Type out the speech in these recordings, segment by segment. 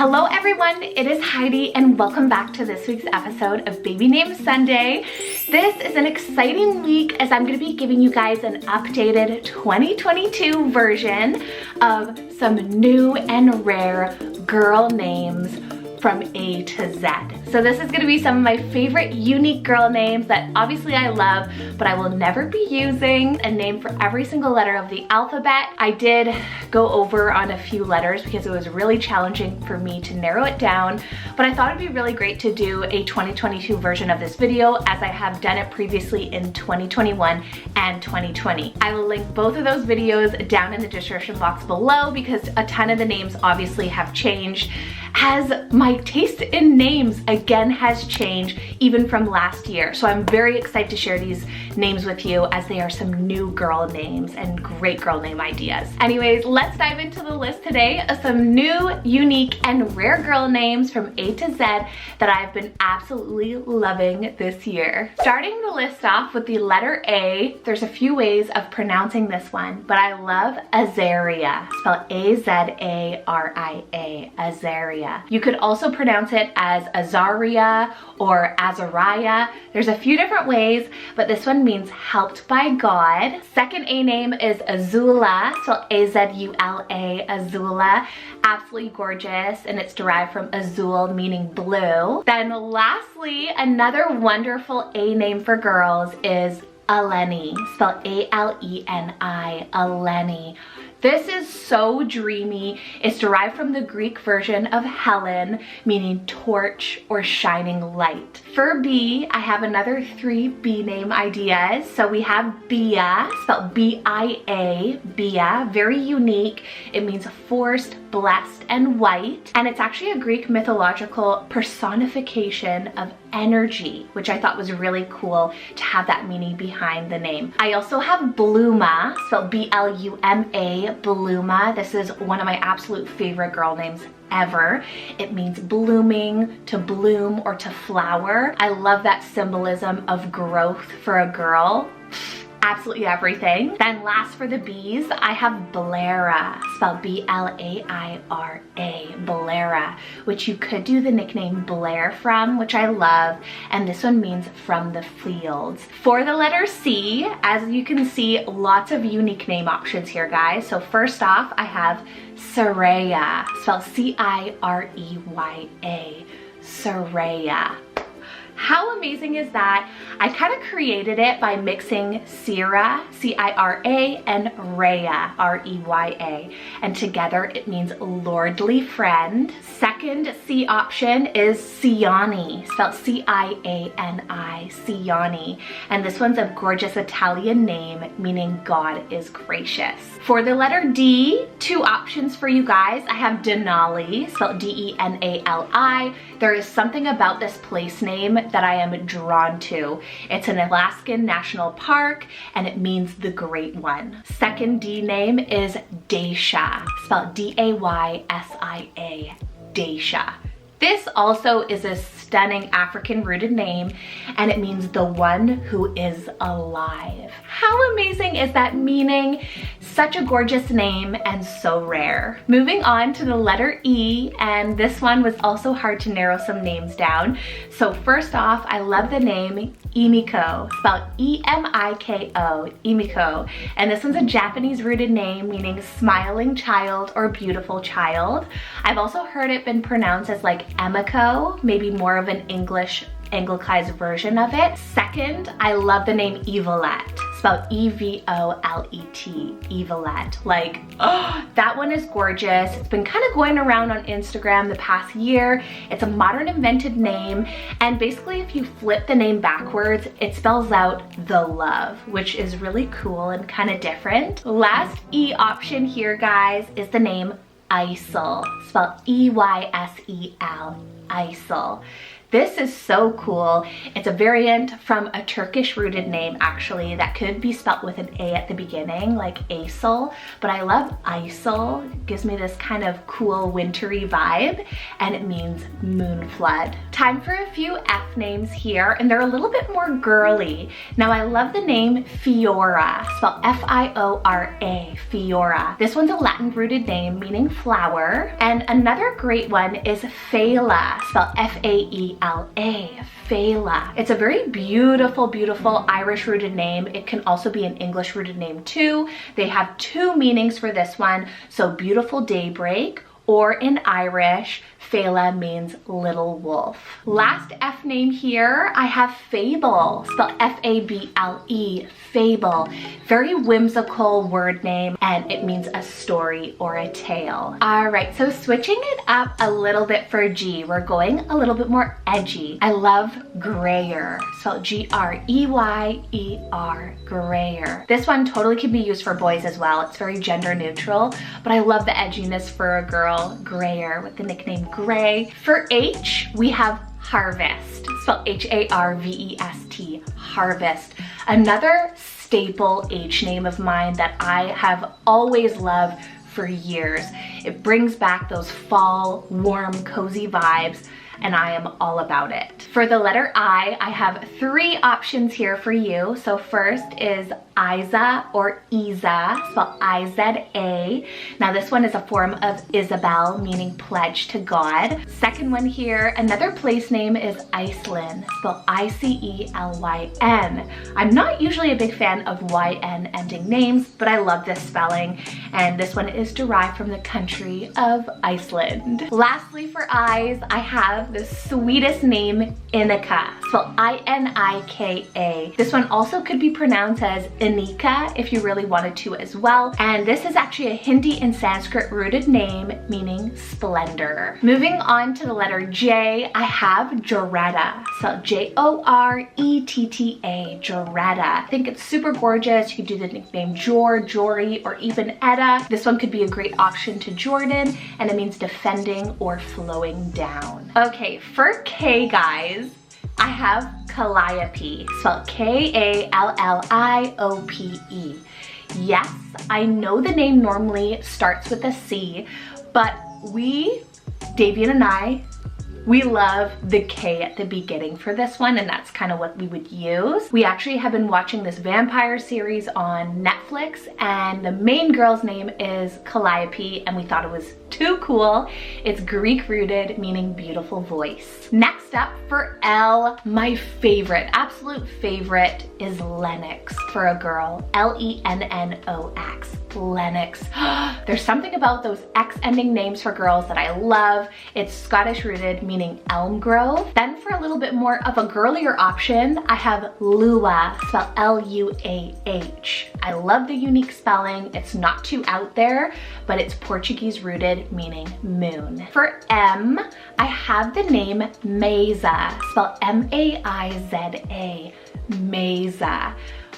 Hello everyone, it is Heidi and welcome back to this week's episode of Baby Name Sunday. This is an exciting week as I'm going to be giving you guys an updated 2022 version of some new and rare girl names from A to Z. So this is gonna be some of my favorite unique girl names that obviously I love, but I will never be using a name for every single letter of the alphabet. I did go over on a few letters because it was really challenging for me to narrow it down, but I thought it'd be really great to do a 2022 version of this video as I have done it previously in 2021 and 2020. I will link both of those videos down in the description box below because a ton of the names obviously have changed as my taste in names again has changed even from last year. So I'm very excited to share these names with you as they are some new girl names and great girl name ideas. Anyways, let's dive into the list today of some new, unique, and rare girl names from A to Z that I've been absolutely loving this year. Starting the list off with the letter A, there's a few ways of pronouncing this one, but I love Azaria, spelled A-Z-A-R-I-A, Azaria. You could also pronounce it as Azaria or Azariah. There's a few different ways, but this one means helped by God. Second A name is Azula, spelled A-Z-U-L-A, Azula. Absolutely gorgeous, and it's derived from azul, meaning blue. Then lastly, another wonderful A name for girls is Eleni, spelled A-L-E-N-I, Eleni. This is so dreamy. It's derived from the Greek version of Helen, meaning torch or shining light. For B, I have another 3 B name ideas. So we have Bia, spelled B-I-A, Bia, very unique. It means forced, blessed, and white. And it's actually a Greek mythological personification of energy, which I thought was really cool to have that meaning behind the name. I also have Bluma, spelled B-L-U-M-A, Bluma. This is one of my absolute favorite girl names ever. It means blooming, to bloom, or to flower. I love that symbolism of growth for a girl. Absolutely everything. Then last for the B's, I have Blara, spelled B-L-A-I-R-A, Blara, which you could do the nickname Blair from, which I love, and this one means from the fields. For the letter C, as you can see, lots of unique name options here, guys. So first off, I have Saraya, spelled C-I-R-E-Y-A, Saraya. How amazing is that? I kind of created it by mixing Cira, C-I-R-A, and Rhea, R-E-Y-A. And together it means lordly friend. Second C option is Ciani, spelled C-I-A-N-I, Ciani. And this one's a gorgeous Italian name, meaning God is gracious. For the letter D, 2 options for you guys. I have Denali, spelled D-E-N-A-L-I. There is something about this place name that I am drawn to. It's an Alaskan national park and it means the Great One. Second D name is Daisha, spelled D-A-Y-S-I-A, Daisha. This also is a stunning African rooted name and it means the one who is alive. How amazing is that meaning? Such a gorgeous name and so rare. Moving on to the letter E, and this one was also hard to narrow some names down. So first off, I love the name Emiko, spelled E-M-I-K-O, Emiko. And this one's a Japanese rooted name meaning smiling child or beautiful child. I've also heard it been pronounced as like Emiko, maybe more of an English anglicized version of it. Second, I love the name Evelette, spelled E-V-O-L-E-T, Evelette. Like, oh, that one is gorgeous. It's been kind of going around on Instagram the past year. It's a modern invented name, and basically if you flip the name backwards, it spells out the love, which is really cool and kind of different. Last E option here, guys, is the name Isel, spelled E-Y-S-E-L, Isel. This is so cool. It's a variant from a Turkish rooted name actually that could be spelt with an A at the beginning, like Aysel, but I love Aysel. It gives me this kind of cool wintry vibe, and it means moon flood. Time for a few F names here, and they're a little bit more girly. Now I love the name Fiora, spelled F-I-O-R-A, Fiora. This one's a Latin rooted name meaning flower, and another great one is Fela, spelled F-A-E-L-A, Fela. It's a very beautiful, beautiful Irish rooted name. It can also be an English rooted name too. They have two meanings for this one. So beautiful daybreak, or in Irish, Fela means little wolf. Last F name here, I have Fable, spelled F-A-B-L-E, Fable. Very whimsical word name, and it means a story or a tale. All right, so switching it up a little bit for G, we're going a little bit more edgy. I love Greyer, spelled G-R-E-Y-E-R, Greyer. This one totally can be used for boys as well. It's very gender neutral, but I love the edginess for a girl, Greyer, with the nickname Gray. For H, we have Harvest, spelled H-A-R-V-E-S-T, Harvest. Another staple H name of mine that I have always loved for years. It brings back those fall, warm, cozy vibes, and I am all about it. For the letter I have three options here for you. So first is Isa or Isa, spelled I-Z-A. Now this one is a form of Isabel, meaning pledge to God. Second one here, another place name is Iceland, spelled I-C-E-L-Y-N. I'm not usually a big fan of Y-N ending names, but I love this spelling, and this one is derived from the country of Iceland. Lastly for I's, I have the sweetest name, Inika, spelled I-N-I-K-A. This one also could be pronounced as Inika if you really wanted to as well. And this is actually a Hindi and Sanskrit rooted name meaning splendor. Moving on to the letter J, I have Joretta, spelled J-O-R-E-T-T-A, Joretta. I think it's super gorgeous. You could do the nickname Jor, Jory, or even Etta. This one could be a great option to Jordan, and it means defending or flowing down. Okay, for K guys, I have Calliope, spelled K-A-L-L-I-O-P-E. Yes, I know the name normally starts with a C, but Davian and I, we love the K at the beginning for this one, and that's kind of what we would use. We actually have been watching this vampire series on Netflix, and the main girl's name is Calliope, and we thought it was too cool. It's Greek rooted, meaning beautiful voice. Next up for L, my favorite, absolute favorite is Lennox for a girl, L-E-N-N-O-X. Lennox. There's something about those X ending names for girls that I love. It's Scottish rooted, meaning elm grove. Then for a little bit more of a girlier option, I have Lua, spelled L-U-A-H. I love the unique spelling. It's not too out there, but it's Portuguese rooted, meaning moon. For M, I have the name Maiza, spelled M-A-I-Z-A, Maiza.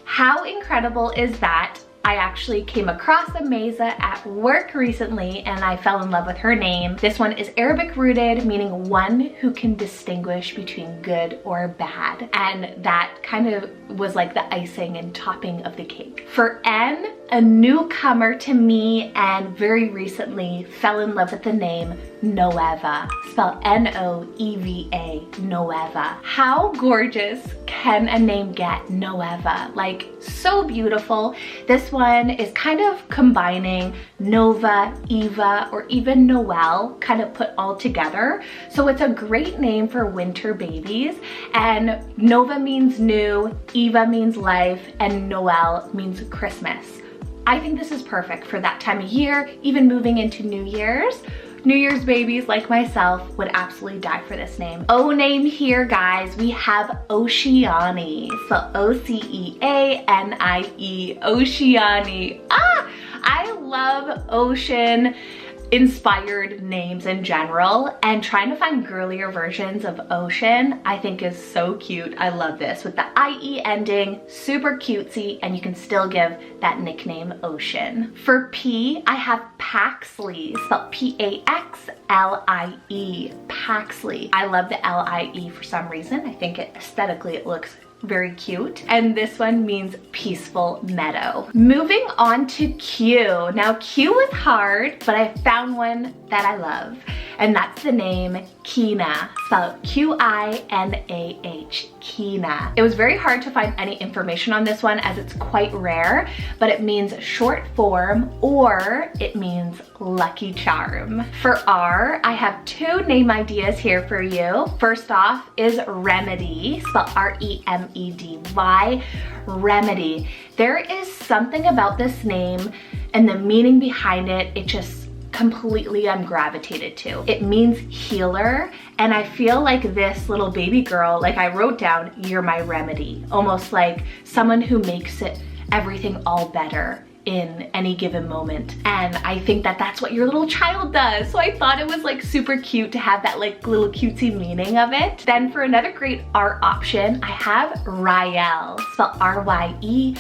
How incredible is that? I actually came across a Maiza at work recently, and I fell in love with her name. This one is Arabic rooted, meaning one who can distinguish between good or bad. And that kind of was like the icing and topping of the cake. For N, a newcomer to me and very recently fell in love with the name Noeva, spelled N-O-E-V-A, Noeva. How gorgeous can a name get, Noeva? Like, so beautiful. This one is kind of combining Nova, Eva, or even Noel, kind of put all together. So it's a great name for winter babies. And Nova means new, Eva means life, and Noel means Christmas. I think this is perfect for that time of year, even moving into New Year's. New Year's babies like myself would absolutely die for this name. O name here, guys, we have Oceanie. So O-C-E-A-N-I-E, Oceanie. I love ocean. inspired names in general, and trying to find girlier versions of Ocean I think is so cute. I love this with the IE ending, super cutesy, and you can still give that nickname Ocean. For P, I have Paxley, spelled P-A-X-L-I-E, Paxley. I love the L-I-E for some reason. I think aesthetically it looks very cute. And this one means peaceful meadow. Moving on to Q. Now Q was hard, but I found one that I love, and that's the name Kina, spelled Q-I-N-A-H, Kina. It was very hard to find any information on this one as it's quite rare, but it means short form or it means lucky charm. For R, I have two name ideas here for you. First off is Remedy, spelled R-E-M-E-D-Y, Remedy. There is something about this name and the meaning behind it, it just completely I'm gravitated to. It means healer, and I feel like this little baby girl, like I wrote down, you're my remedy, almost like someone who makes it everything all better in any given moment. And I think that that's what your little child does. So I thought it was like super cute to have that like little cutesy meaning of it. Then for another great art option, I have Raelle, spelled R-Y-E-L-L-E,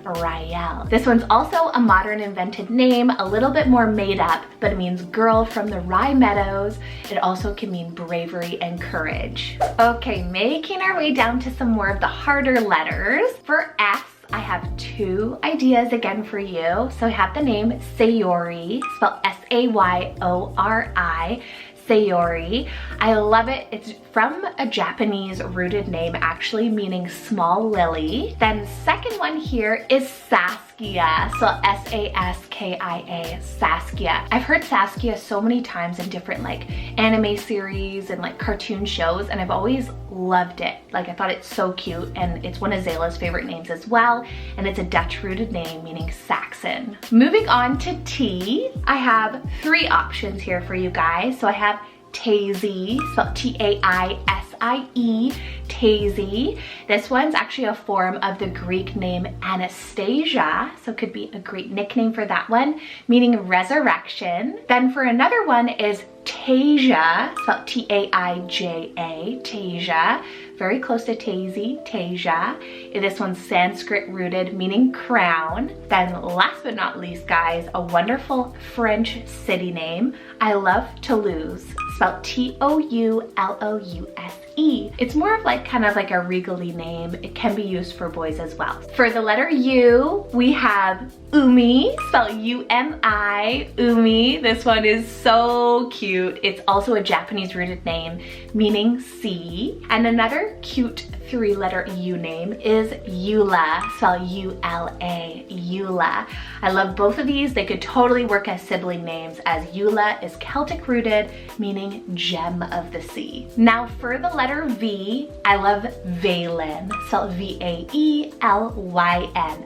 Raelle. This one's also a modern invented name, a little bit more made up, but it means girl from the Rye Meadows. It also can mean bravery and courage. Okay, making our way down to some more of the harder letters. For S, I have two ideas again for you. So I have the name Sayori, spelled S-A-Y-O-R-I, Sayori. I love it. It's from a Japanese rooted name, actually meaning small lily. Then second one here is Saskia, so S-A-S-K-I-A, Saskia. I've heard Saskia so many times in different like anime series and like cartoon shows, and I've always loved it. Like I thought it's so cute, and it's one of Zayla's favorite names as well, and it's a Dutch rooted name meaning Saxon. Moving on to T, I have three options here for you guys. So I have Tazy, spelled T-A-I-S-I-E, Tazy. This one's actually a form of the Greek name Anastasia, so it could be a great nickname for that one, meaning resurrection. Then for another one is Tasia, spelled T-A-I-J-A, Tasia. Very close to Tazy, Tasia. This one's Sanskrit rooted, meaning crown. Then last but not least, guys, a wonderful French city name. I love Toulouse, spelled T-O-U-L-O-U-S-E. It's more of like kind of like a regally name. It can be used for boys as well. For the letter U, we have Umi, spelled U-M-I, Umi. This one is so cute. It's also a Japanese rooted name, meaning sea. And another cute three-letter U name is Eula, spelled U-L-A, Eula. I love both of these. They could totally work as sibling names, as Eula is Celtic rooted, meaning gem of the sea. Now for the letter V, I love Valen, spelled V-A-E-L-Y-N.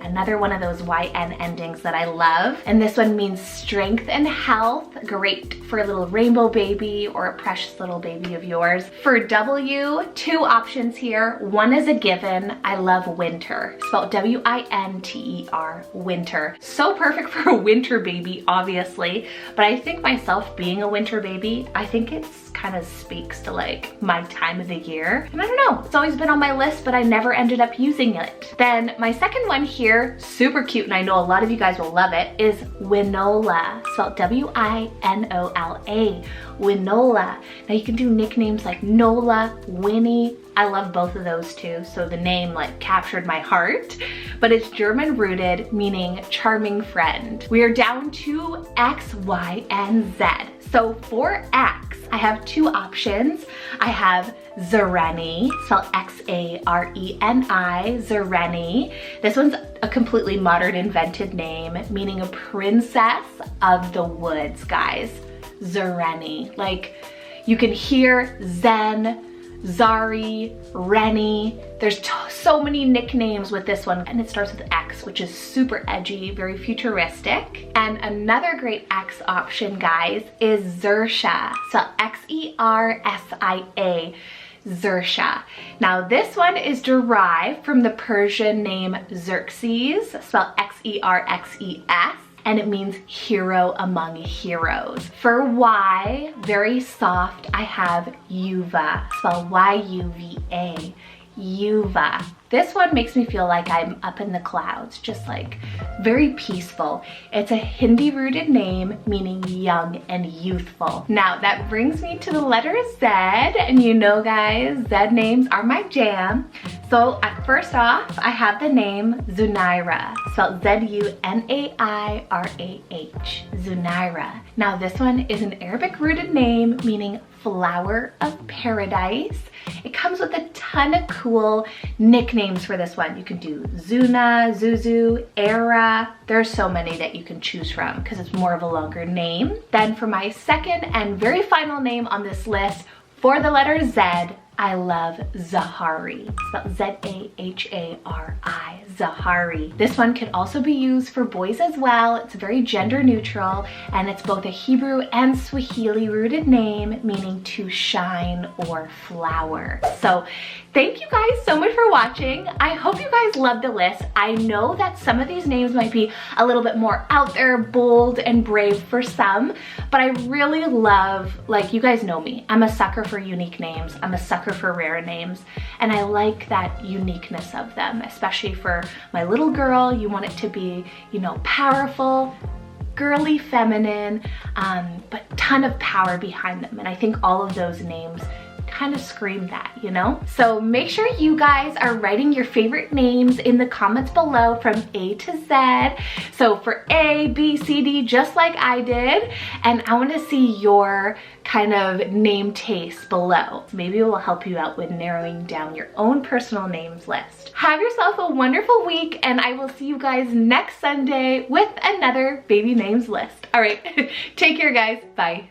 Another one of those Y-N endings that I love. And this one means strength and health. Great for a little rainbow baby or a precious little baby of yours. For W, two options here. One is a given. I love Winter, spelled W-I-N-T-E-R, Winter. So perfect for a winter baby, obviously, but I think myself being a winter baby, I think it's kind of speaks to like my time of the year. And I don't know, it's always been on my list, but I never ended up using it. Then my second one here, super cute, and I know a lot of you guys will love it, is Winola, spelled W-I-N-O-L-A, Winola. Now you can do nicknames like Nola, Winnie. I love both of those too, so the name like captured my heart. But it's German rooted, meaning charming friend. We are down to X, Y, and Z. So for X, I have two options. I have Zareni, spelled X-A-R-E-N-I, Zareni. This one's a completely modern invented name, meaning a princess of the woods, guys. Zareni. Like, you can hear Zen, Zari, Rennie. There's so many nicknames with this one, and it starts with X, which is super edgy, very futuristic. And another great X option, guys, is Xerxia, so X-E-R-S-I-A, Xerxia. Now this one is derived from the Persian name Xerxes, spelled X-E-R-X-E-S. and it means hero among heroes. For Y, very soft, I have Yuva, spelled Y-U-V-A, Yuva. This one makes me feel like I'm up in the clouds, just like very peaceful. It's a Hindi rooted name meaning young and youthful. Now that brings me to the letter Z, and you know guys, Z names are my jam. So first off, I have the name Zunaira, spelled Z-U-N-A-I-R-A-H, Zunaira. Now this one is an Arabic rooted name meaning flower of paradise. It comes with a ton of cool nicknames for this one. You can do Zuna, Zuzu, Era. There's so many that you can choose from because it's more of a longer name. Then for my second and very final name on this list, for the letter Z, I love Zahari, spelled Z-A-H-A-R-I, Zahari. This one can also be used for boys as well. It's very gender neutral, and it's both a Hebrew and Swahili rooted name meaning to shine or flower. So thank you guys so much for watching. I hope you guys loved the list. I know that some of these names might be a little bit more out there, bold and brave for some, but I really love, like, you guys know me. I'm a sucker for unique names. I'm a sucker for rare names, and I like that uniqueness of them, especially for my little girl. You want it to be, you know, powerful, girly, feminine, but ton of power behind them. And I think all of those names kind of scream that, you know? So make sure you guys are writing your favorite names in the comments below from A to Z. So for A, B, C, D, just like I did. And I want to see your kind of name taste below. Maybe it will help you out with narrowing down your own personal names list. Have yourself a wonderful week, and I will see you guys next Sunday with another baby names list. All right, take care guys, bye.